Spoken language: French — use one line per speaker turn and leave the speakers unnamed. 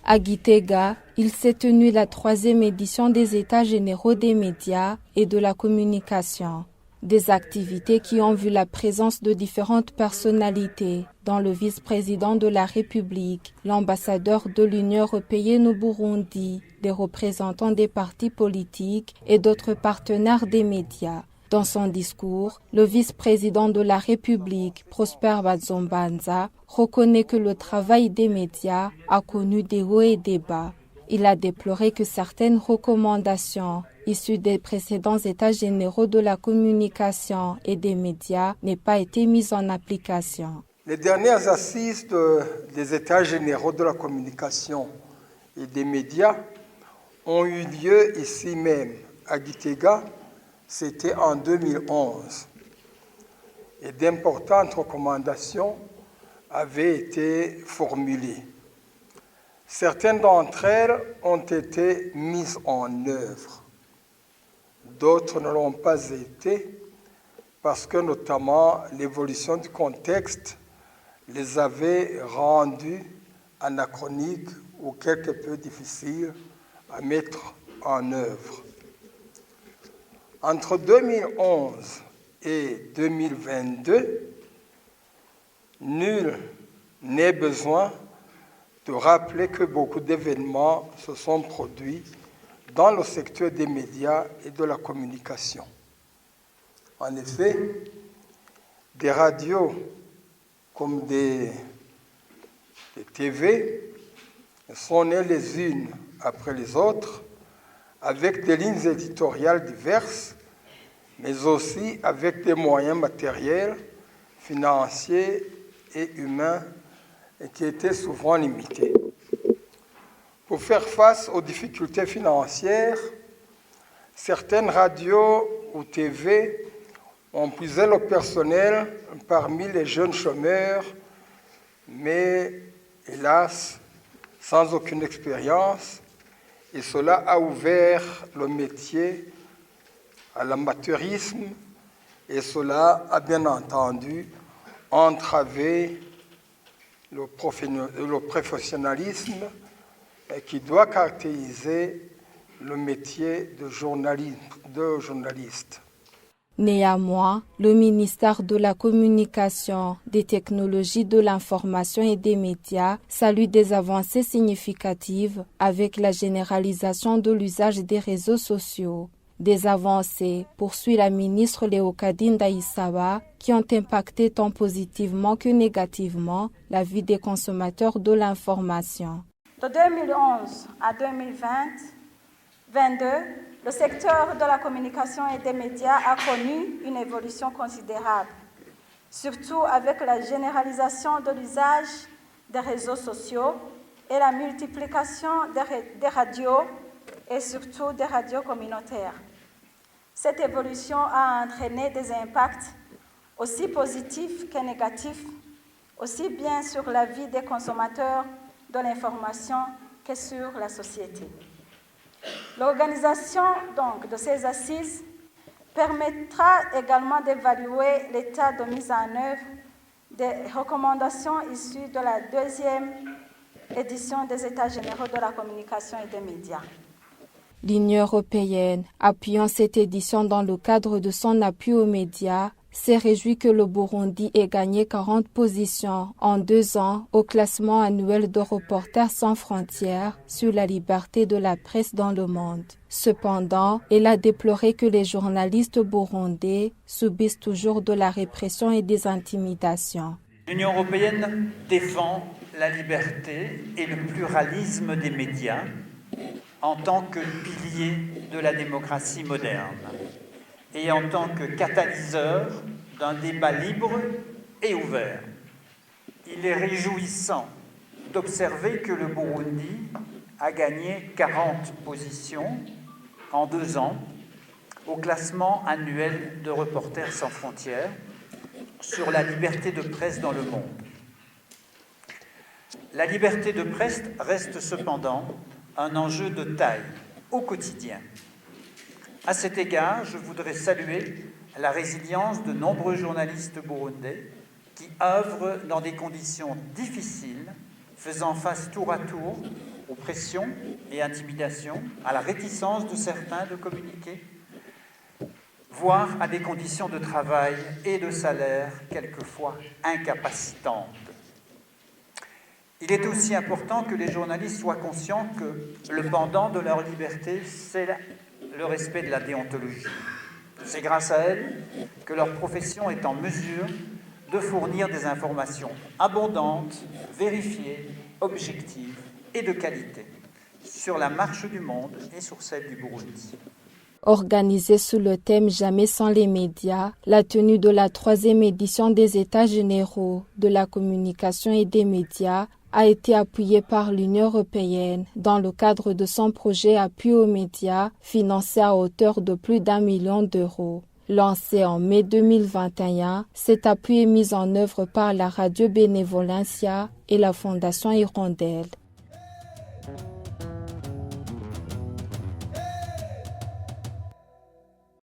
À Gitega, il s'est tenu la 3e édition des États généraux des médias et de la communication. Des activités qui ont vu la présence de différentes personnalités, dont le vice-président de la République, l'ambassadeur de l'Union européenne au Burundi, des représentants des partis politiques et d'autres partenaires des médias. Dans son discours, le vice-président de la République, Prosper Bazombanza, reconnaît que le travail des médias a connu des hauts et des bas. Il a déploré que certaines recommandations issues des précédents États généraux de la communication et des médias n'aient pas été mises en application.
Les dernières assises des États généraux de la communication et des médias ont eu lieu ici même, à Gitega. C'était en 2011. Et d'importantes recommandations avaient été formulées. Certaines d'entre elles ont été mises en œuvre. D'autres ne l'ont pas été parce que notamment l'évolution du contexte les avait rendues anachroniques ou quelque peu difficiles à mettre en œuvre. Entre 2011 et 2022, nul n'est besoin de rappeler que beaucoup d'événements se sont produits dans le secteur des médias et de la communication. En effet, des radios comme des TV sont nées les unes après les autres, avec des lignes éditoriales diverses, mais aussi avec des moyens matériels, financiers et humains qui étaient souvent limités. Pour faire face aux difficultés financières, certaines radios ou TV ont puisé le personnel parmi les jeunes chômeurs, mais hélas, sans aucune expérience, et cela a ouvert le métier à l'amateurisme et cela a bien entendu entravé le professionnalisme qui doit caractériser le métier de journaliste.
Néanmoins, le ministère de la Communication, des Technologies de l'Information et des Médias salue des avancées significatives avec la généralisation de l'usage des réseaux sociaux. Des avancées, poursuit la ministre Léocadine Daïssawa, qui ont impacté tant positivement que négativement la vie des consommateurs de l'information.
De 2011 à 2022, le secteur de la communication et des médias a connu une évolution considérable, surtout avec la généralisation de l'usage des réseaux sociaux et la multiplication des radios et surtout des radios communautaires. Cette évolution a entraîné des impacts aussi positifs que négatifs, aussi bien sur la vie des consommateurs de l'information que sur la société. L'organisation donc de ces assises permettra également d'évaluer l'état de mise en œuvre des recommandations issues de la 2e édition des États généraux de la communication et des médias.
L'Union européenne, appuyant cette édition dans le cadre de son appui aux médias, s'est réjoui que le Burundi ait gagné 40 positions en 2 ans au classement annuel de Reporters sans frontières sur la liberté de la presse dans le monde. Cependant, elle a déploré que les journalistes burundais subissent toujours de la répression et des intimidations.
L'Union européenne défend la liberté et le pluralisme des médias en tant que pilier de la démocratie moderne et en tant que catalyseur d'un débat libre et ouvert. Il est réjouissant d'observer que le Burundi a gagné 40 positions en 2 ans au classement annuel de Reporters sans frontières sur la liberté de presse dans le monde. La liberté de presse reste cependant un enjeu de taille au quotidien. À cet égard, je voudrais saluer la résilience de nombreux journalistes burundais qui œuvrent dans des conditions difficiles, faisant face tour à tour aux pressions et intimidations, à la réticence de certains de communiquer, voire à des conditions de travail et de salaire quelquefois incapacitantes. Il est aussi important que les journalistes soient conscients que le pendant de leur liberté, c'est le respect de la déontologie. C'est grâce à elle que leur profession est en mesure de fournir des informations abondantes, vérifiées, objectives et de qualité sur la marche du monde et sur celle du Burundi.
Organisée sous le thème « Jamais sans les médias », la tenue de la 3e édition des États généraux de la communication et des médias a été appuyée par l'Union européenne dans le cadre de son projet Appui aux médias, financé à hauteur de plus d'1 million d'euros. Lancé en mai 2021, cet appui est mis en œuvre par la Radio Benevolencia et la Fondation Hirondelle.